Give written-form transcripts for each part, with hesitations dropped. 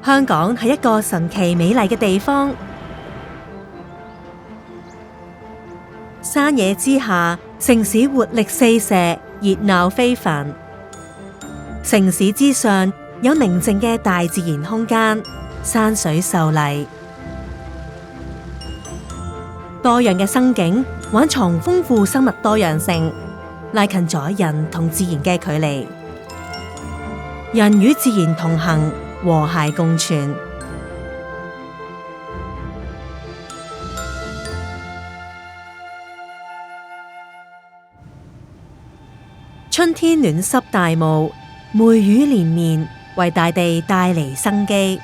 香港係一個神奇美麗嘅地方，山野之下，城市活力四射，熱鬧非凡。城市之上，有寧靜嘅大自然空間，山水秀麗。多樣嘅生境，蘊藏豐富生物多樣性，拉近咗人同自然嘅距離。人與自然同行，和諧共存。春天暖濕大霧，梅雨連綿，為大地帶嚟生機。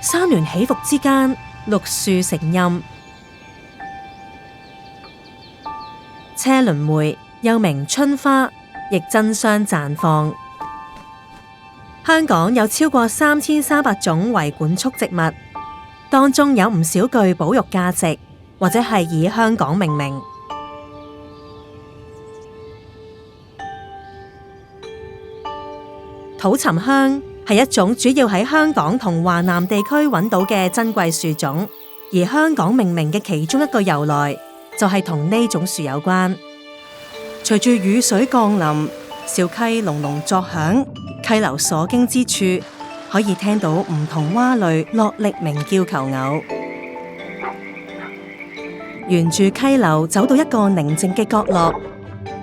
山巒起伏之間，綠樹成蔭。車輪梅又名春花，亦爭相綻放。香港有超過3300種為管束植物，當中有唔少具保育價值，或者係以香港命名。土沉香係一種主要喺香港同華南地區揾到嘅珍貴樹種，而香港命名嘅其中一個由來就係同呢種樹有關。隨住雨水降臨，小溪隆隆作響，溪流所經之處，可以聽到唔同蛙類落力鳴叫求偶。沿住溪流走到一個寧靜嘅角落，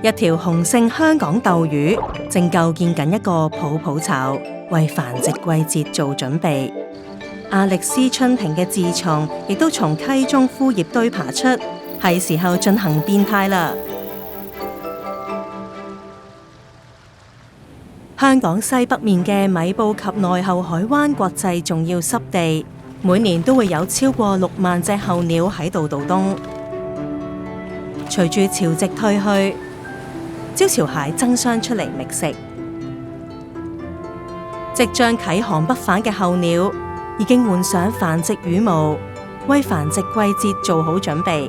一條雄性香港鬥魚正構建緊一個泡泡巢，為繁殖季節做準備。亞歷斯春蜓嘅稚蟲亦都從溪中枯葉堆爬出，係時候進行變態啦。香港西北面嘅米埔及內後海灣國際重要濕地，每年都會有超過6萬隻候鳥喺度度冬。隨住潮汐退去，招潮蟹爭相出嚟覓食。即將啟航北返嘅候鳥已經換上繁殖羽毛，為繁殖季節做好準備。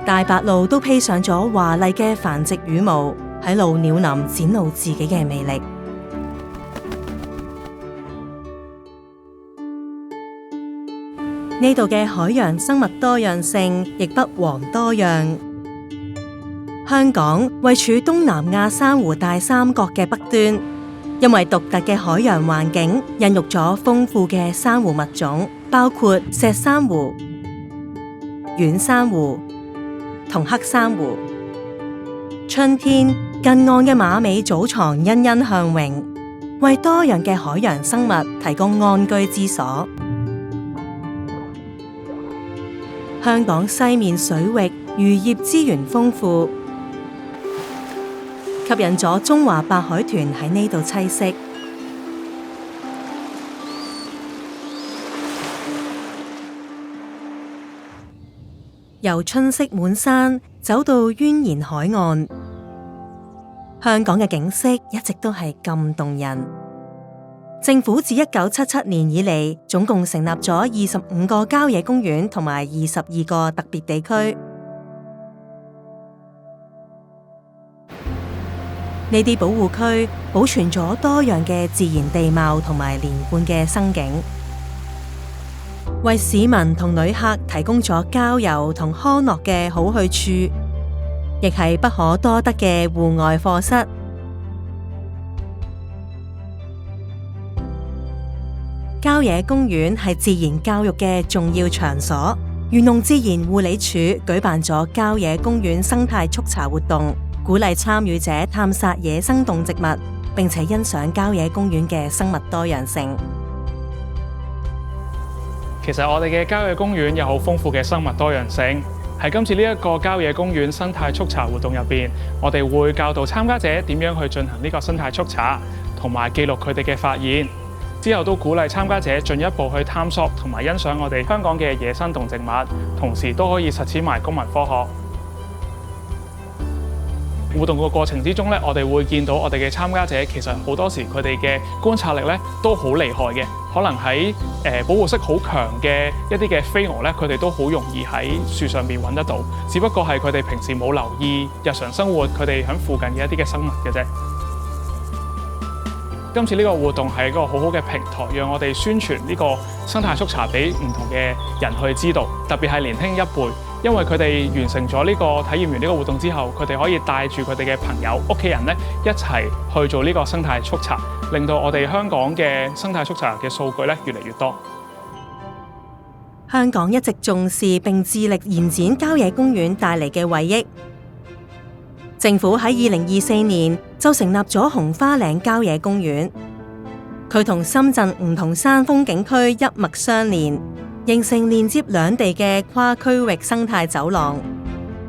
大白鷺都披上咗華麗嘅繁殖羽毛，喺鷺鳥林展露自己嘅魅力。呢度嘅海洋生物多樣性亦不遑多樣。香港位處東南亞珊瑚大三角嘅北端，因為獨特嘅海洋環境，孕育咗豐富嘅珊瑚物種，包括石珊瑚、軟珊瑚同黑珊瑚。春天近岸嘅馬尾祖床欣欣向榮，為多樣嘅海洋生物提供安居之所。香港西面水域漁業資源豐富，吸引咗中華白海豚喺呢度棲息。由春色滿山走到蜿蜒海岸，香港嘅景色一直都係咁動人。政府自1977年以嚟，總共成立咗25個郊野公園同埋22個特別地區。呢啲保護區保存咗多樣嘅自然地貌同埋連貫嘅生境，為市民同旅客提供咗郊遊同康樂嘅好去處，亦係不可多得嘅戶外課室。郊野公園係自然教育嘅重要場所，漁農自然護理署舉辦咗郊野公園生態速查活動，鼓勵參與者探索野生動植物，並且欣賞郊野公園嘅生物多樣性。其實我哋嘅郊野公園有好豐富嘅生物多樣性。喺今次呢一個郊野公園生態速查活動入邊，我哋會教導參加者點樣去進行呢個生態速查，同埋記錄佢哋嘅發現。之後都鼓勵參加者進一步去探索同埋欣賞我哋香港嘅野生動植物，同時都可以實踐埋公民科學。互動嘅過程之中咧，我哋會見到我哋嘅參加者其實好多時佢哋嘅觀察力咧都好厲害嘅，可能喺保護色好強嘅一啲嘅飛蛾咧，佢哋都好容易喺樹上邊揾得到，只不過係佢哋平時冇留意日常生活佢哋喺附近嘅一啲嘅生物嘅啫。今次呢個活動係一個好好嘅平台，讓我哋宣傳呢個生態速茶俾唔同嘅人去知道，特別係年輕一輩，因為佢哋完成咗呢個體驗完呢個活動之後，佢哋可以帶住佢哋嘅朋友、屋企人咧一齊去做呢個生態速茶，令到我哋香港嘅生態速茶嘅數據咧越嚟越多。香港一直重視並致力延展郊野公園帶嚟嘅惠益。政府喺2024年就成立咗紅花嶺郊野公園，佢同深圳梧桐山風景區一脈相連，形成連接兩地嘅跨區域生態走廊，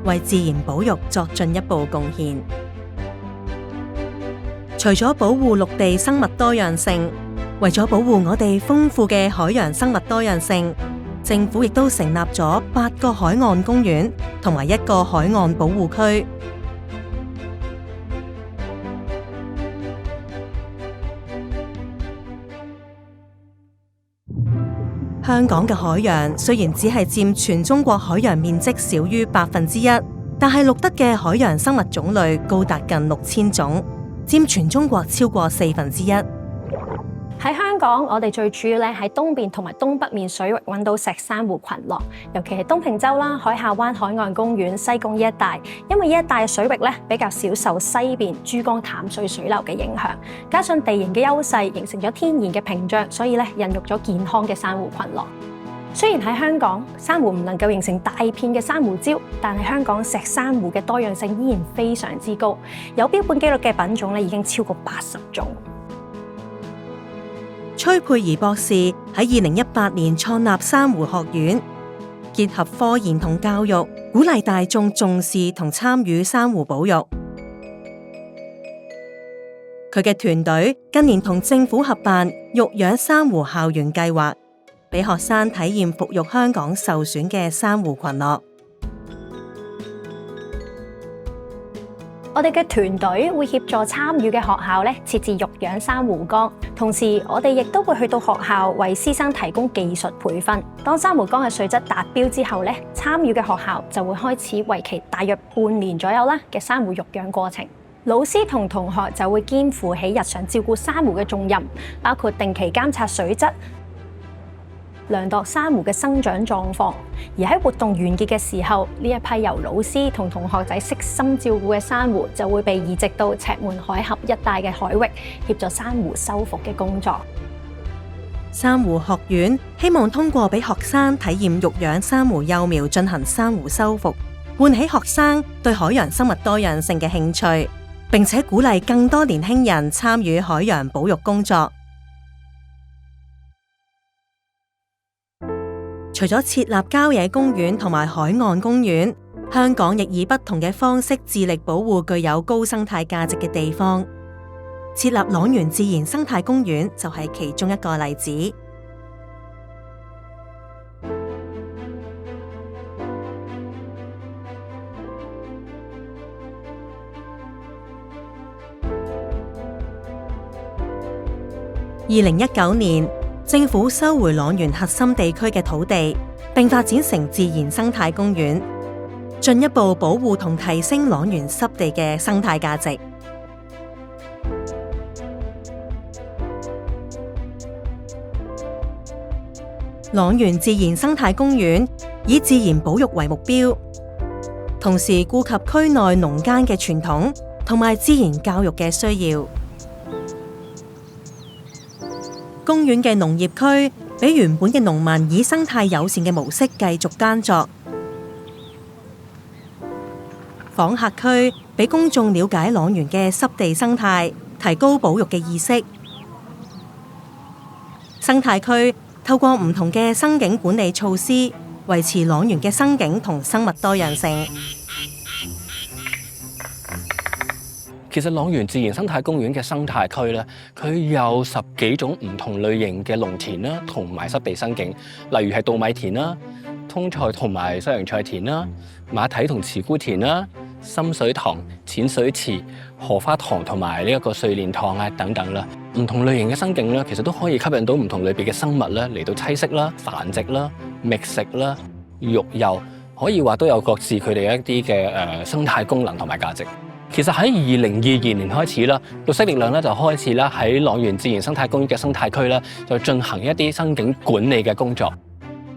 為自然保育作進一步貢獻。除咗保護陸地生物多樣性，為咗保護我哋豐富嘅海洋生物多樣性，政府亦都成立咗8個海岸公園同埋1個海岸保護區。香港嘅海洋雖然只係佔全中國海洋面積少於1%，但係錄得嘅海洋生物種類高達近6000種，佔全中國超過1/4。喺香港，我哋最主要咧喺東邊同埋東北面水域揾到石珊瑚群落，尤其係東平洲啦、海下灣海岸公園、西貢呢一帶，因為呢一帶嘅水域咧比較少受西邊珠江淡水水流嘅影響，加上地形嘅優勢，形成咗天然嘅屏障，所以咧孕育咗健康嘅珊瑚群落。雖然喺香港，珊瑚唔能夠形成大片嘅珊瑚礁，但係香港石珊瑚嘅多樣性依然非常之高，有標本記錄嘅品種咧已經超過80種。崔佩儀博士喺2018年創立珊瑚學院，結合科研同教育，鼓勵大眾重視同參與珊瑚保育。佢嘅團隊近年同政府合辦育養珊瑚校園計劃，俾學生體驗復育香港受損嘅珊瑚群落。我哋嘅團隊會協助參與嘅學校咧設置育養珊瑚缸，同時我哋亦都會去到學校為師生提供技術培訓。當珊瑚缸嘅水質達標之後咧，參與嘅學校就會開始為期大約半年左右啦嘅珊瑚育養過程。老師同同學就會肩負起日常照顧珊瑚嘅重任，包括定期監察水質、量度珊瑚嘅生長狀況，而喺活動完結嘅時候，呢一批由老師同同學仔悉心照顧嘅珊瑚就會被移植到赤門海峽一帶嘅海域，協助珊瑚修復嘅工作。珊瑚學院希望通過俾學生體驗育養珊瑚幼苗進行珊瑚修復，喚起學生對海洋生物多樣性嘅興趣，並且鼓勵更多年輕人參與海洋保育工作。除咗設立郊野公園同埋海岸公園，香港亦以不同嘅方式致力保護具有高生態價值嘅地方。設立塱原自然生態公園就係其中一個例子。2019年，政府收回塱原核心地區嘅土地，並發展成自然生態公園，進一步保護同提升塱原濕地嘅生態價值。塱原自然生態公園以自然保育為目標，同時顧及區內農耕嘅傳統同埋自然教育嘅需要。公園嘅農業區俾原本嘅農民以生態友善嘅模式繼續耕作，訪客區俾公眾了解塱原嘅濕地生態，提高保育嘅意識。生態區透過唔同嘅生境管理措施，維持塱原嘅生境同生物多樣性。其實塱原自然生態公園嘅生態區咧，佢有10幾種唔同類型嘅農田啦，同埋濕地生境，例如係稻米田啦、通菜同埋西洋菜田啦、馬蹄同慈菇田啦、深水塘、淺水池、荷花塘同埋呢一個睡蓮塘啊等等啦。唔同類型嘅生境咧，其實都可以吸引到唔同類別嘅生物咧嚟到棲息啦、繁殖啦、覓食啦、育幼，可以話都有各自佢哋一啲嘅生態功能同埋價值。其實喺2022年開始啦，綠色力量咧就開始啦喺塱原自然生態公園嘅生態區咧，就進行一啲生境管理嘅工作。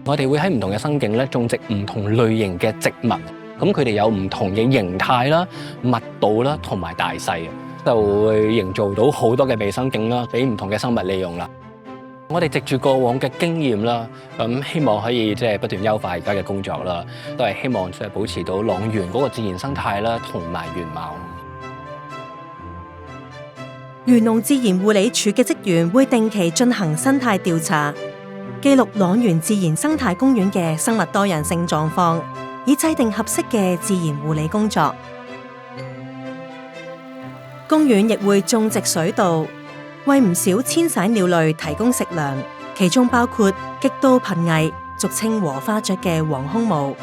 我哋會喺唔同嘅生境咧種植唔同類型嘅植物，咁佢哋有唔同嘅形態啦、密度啦同埋大細，就會營造到好多嘅微生境啦，俾唔同嘅生物利用啦。我哋藉住過往嘅經驗啦，咁希望可以不斷優化而家嘅工作啦，都係希望保持到塱原嗰個自然生態啦同埋原貌。漁農自然護理署嘅職員會定期進行生態調查，記錄塱原自然生態公園嘅生物多樣性狀況，以制定合適嘅自然護理工作。公園亦會種植水稻，為唔少遷徙鳥類提供食糧，其中包括極度瀕危、俗稱禾花雀嘅黃胸鵐。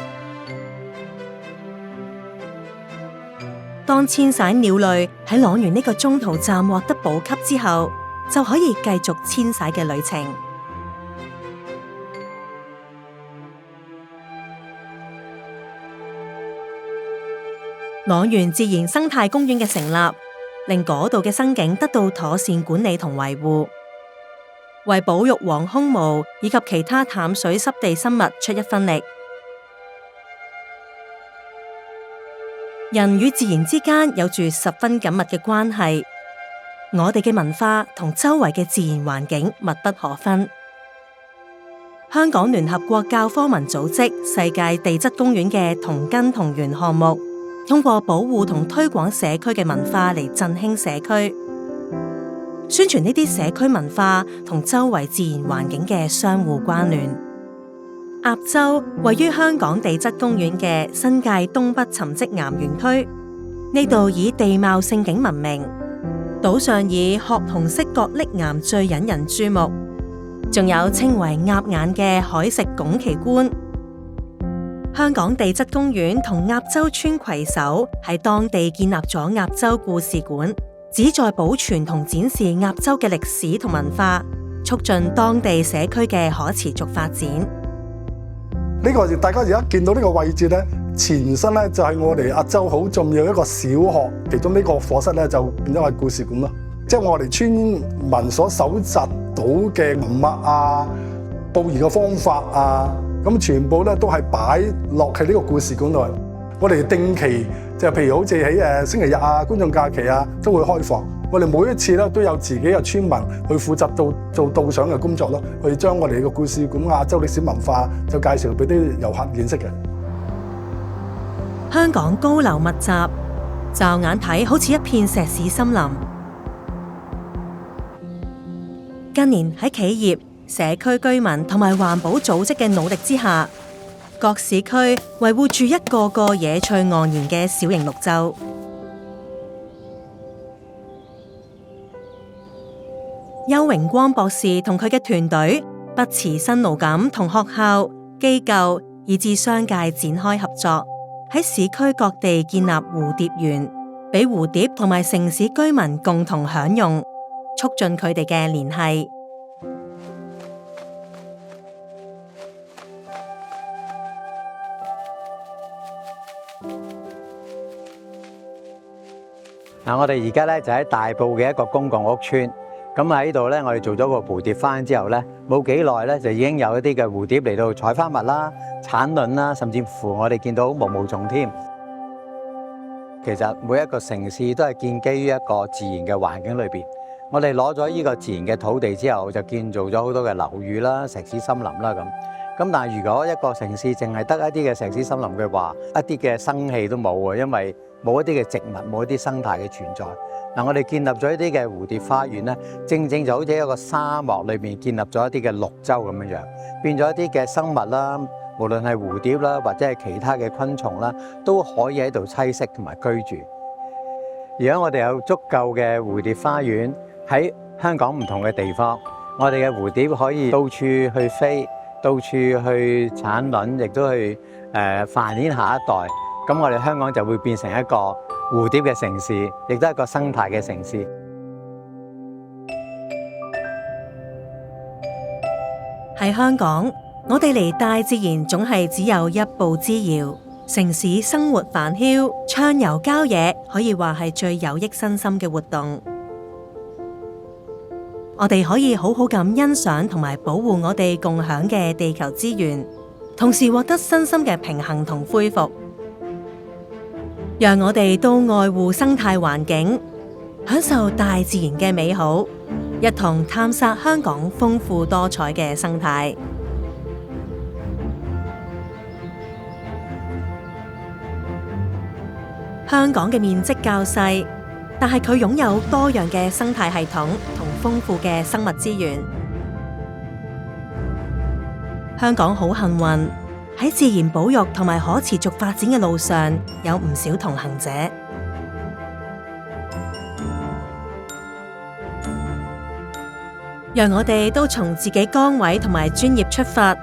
當遷徙鳥類喺塱原呢個中途站獲得補給之後，就可以繼續遷徙嘅旅程。塱原自然生態公園嘅成立，令嗰度嘅生境得到妥善管理同維護，為保育黃胸鵐以及其他淡水濕地生物出一分力。人與自然之間有住十分緊密嘅關係，我哋嘅文化同周圍嘅自然環境密不可分。香港聯合國教科文組織世界地質公園嘅同根同源項目，通過保護同推廣社區嘅文化嚟振興社區，宣傳呢啲社區文化同周圍自然環境嘅相互關聯。鴨洲位於香港地質公園嘅新界東北沉積岩園區，呢度以地貌勝景聞名，島上以褐紅色角礫岩最引人注目，仲有稱為鴨眼嘅海蝕拱旗觀。香港地質公園同鴨洲村攜手喺當地建立咗鴨洲故事館，旨在保存同展示鴨洲嘅歷史同文化，促進當地社區嘅可持續發展。呢個大家而家見到呢個位置咧，前身咧就係我哋鴨洲好重要一個小學，其中呢個課室咧就變咗係故事館咯。即係我哋村民所搜集到嘅文物啊、捕魚嘅方法啊，咁全部咧都係擺落喺呢個故事館度。我哋定期就譬如好似喺星期日啊、公眾假期啊都會開放。我哋每一次咧都有自己嘅村民去負責做導賞嘅工作咯，去將我哋嘅故事館亞洲歷史文化就介紹俾啲遊客認識嘅。香港高樓密集，驟眼睇好似一片石屎森林。近年喺企業、社區居民同埋環保組織嘅努力之下，各市區維護住一個個野趣盎然嘅小型綠洲。邱榮光博士同佢嘅團隊不辭辛勞咁同學校、機構以至商界展開合作，喺市區各地建立蝴蝶園，俾蝴蝶同埋城市居民共同享用，促進佢哋嘅聯繫。我哋而家咧就喺大埔嘅一個公共屋邨。咁喺呢度咧，我哋做咗個蝴蝶花園之後咧，冇幾耐咧，就已經有一啲嘅蝴蝶嚟到採花蜜啦、產卵啦，甚至乎我哋見到毛毛蟲添。其實每一個城市都係建基於一個自然嘅環境裏邊。我哋攞咗呢個自然嘅土地之後，就建造咗好多嘅樓宇啦、石屎森林啦咁。咁但係如果一個城市淨係得一啲嘅石屎森林嘅話，一啲嘅生氣都冇喎，因為冇一啲嘅植物，冇一啲生態嘅存在。我哋建立咗一啲嘅蝴蝶花園咧，正正就好似一個沙漠裏面建立咗一啲嘅綠洲咁樣，變咗一啲嘅生物啦，無論係蝴蝶啦，或者係其他嘅昆蟲啦，都可以喺度棲息同埋居住。如果我哋有足夠嘅蝴蝶花園喺香港唔同嘅地方，我哋嘅蝴蝶可以到處去飛，到處去產卵，亦都去繁衍下一代。咁我哋香港就會變成一個蝴蝶嘅城市，亦都係一個生態嘅城市。喺香港，我哋離大自然總係只有一步之遙。城市生活繁囂，暢遊郊野可以話係最有益身心嘅活動。我哋可以好好咁欣賞同埋保護我哋共享嘅地球資源，同時獲得身心嘅平衡同恢復。讓我哋都愛護生態環境，享受大自然嘅美好，一同探索香港豐富多彩嘅生態。香港嘅面積較細，但係佢擁有多樣嘅生態系統同豐富嘅生物資源。香港好幸運，喺自然保育同埋可持續發展嘅路上，有唔少同行者。讓我哋都從自己崗位同埋專業出發，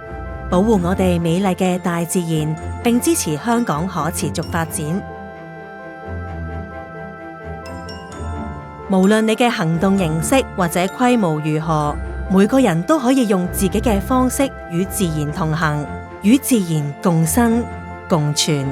保護我哋美麗嘅大自然，並支持香港可持續發展。無論你嘅行動形式或者規模如何，每個人都可以用自己嘅方式與自然同行，與自然共生共存。